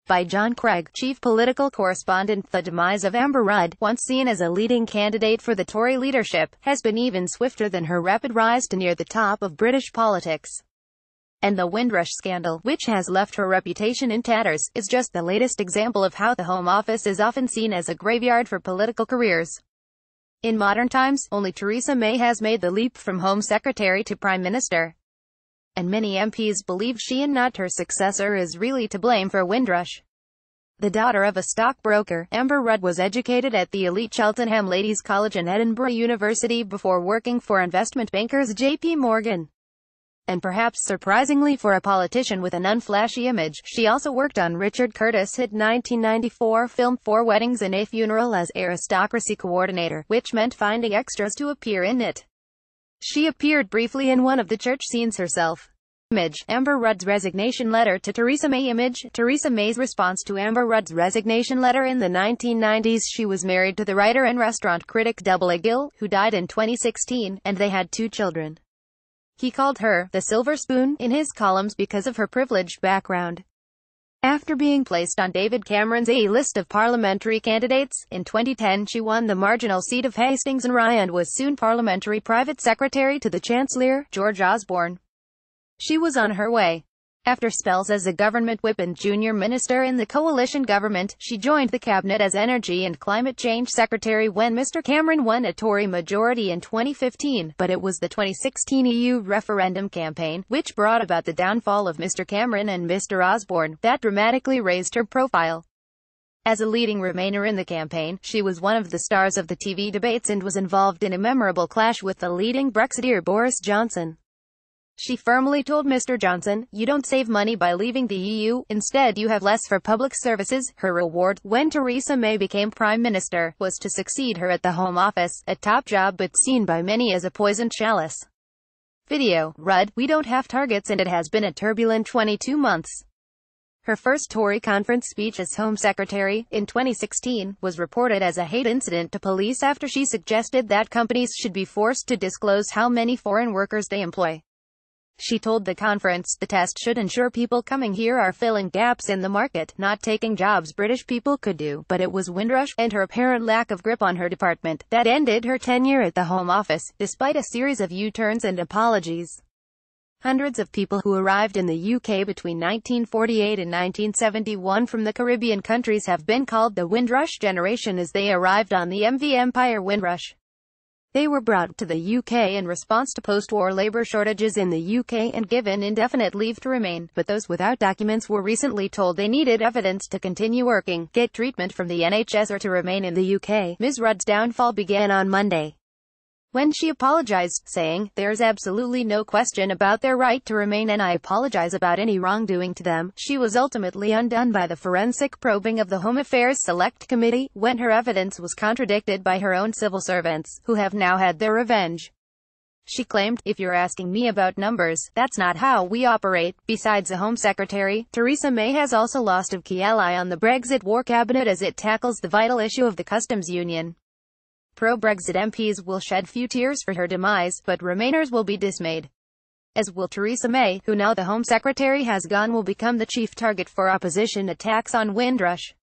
By John Craig, chief political correspondent. The demise of Amber Rudd, once seen as a leading candidate for the Tory leadership, has been even swifter than her rapid rise to near the top of British politics. And the Windrush scandal, which has left her reputation in tatters, is just the latest example of how the Home Office is often seen as a graveyard for political careers. In modern times, only Theresa May has made the leap from Home Secretary to Prime Minister. And many MPs believe she and not her successor is really to blame for Windrush. The daughter of a stockbroker, Amber Rudd was educated at the elite Cheltenham Ladies' College and Edinburgh University before working for investment bankers JP Morgan. And perhaps surprisingly for a politician with an unflashy image, she also worked on Richard Curtis' hit 1994 film Four Weddings and a Funeral as aristocracy coordinator, which meant finding extras to appear in it. She appeared briefly in one of the church scenes herself. Image. Amber Rudd's resignation letter to Theresa May. Image. Theresa May's response to Amber Rudd's resignation letter. In the 1990s, she was married to the writer and restaurant critic Double-A Gill, who died in 2016, and they had 2 children. He called her the silver spoon in his columns because of her privileged background. After being placed on David Cameron's A-list of parliamentary candidates, in 2010 she won the marginal seat of Hastings and Rye and was soon parliamentary private secretary to the Chancellor, George Osborne. She was on her way. After spells as a government whip and junior minister in the coalition government, she joined the cabinet as Energy and Climate Change Secretary when Mr. Cameron won a Tory majority in 2015, but it was the 2016 EU referendum campaign, which brought about the downfall of Mr. Cameron and Mr. Osborne, that dramatically raised her profile. As a leading Remainer in the campaign, she was one of the stars of the TV debates and was involved in a memorable clash with the leading Brexiteer Boris Johnson. She firmly told Mr. Johnson, "You don't save money by leaving the EU, instead you have less for public services." Her reward, when Theresa May became Prime Minister, was to succeed her at the Home Office, a top job but seen by many as a poisoned chalice. Video. Rudd, "We don't have targets and it has been a turbulent 22 months." Her first Tory conference speech as Home Secretary, in 2016, was reported as a hate incident to police after she suggested that companies should be forced to disclose how many foreign workers they employ. She told the conference, "The test should ensure people coming here are filling gaps in the market, not taking jobs British people could do." But it was Windrush, and her apparent lack of grip on her department, that ended her tenure at the Home Office, despite a series of U-turns and apologies. Hundreds of people who arrived in the UK between 1948 and 1971 from the Caribbean countries have been called the Windrush generation as they arrived on the MV Empire Windrush. They were brought to the UK in response to post-war labour shortages in the UK and given indefinite leave to remain, but those without documents were recently told they needed evidence to continue working, get treatment from the NHS or to remain in the UK. Ms. Rudd's downfall began on Monday, when she apologized, saying, "There's absolutely no question about their right to remain and I apologize about any wrongdoing to them." She was ultimately undone by the forensic probing of the Home Affairs Select Committee, when her evidence was contradicted by her own civil servants, who have now had their revenge. She claimed, "If you're asking me about numbers, that's not how we operate." Besides the Home Secretary, Theresa May has also lost a key ally on the Brexit war cabinet as it tackles the vital issue of the customs union. Pro-Brexit MPs will shed few tears for her demise, but Remainers will be dismayed. As will Theresa May, who now the Home Secretary has gone will become the chief target for opposition attacks on Windrush.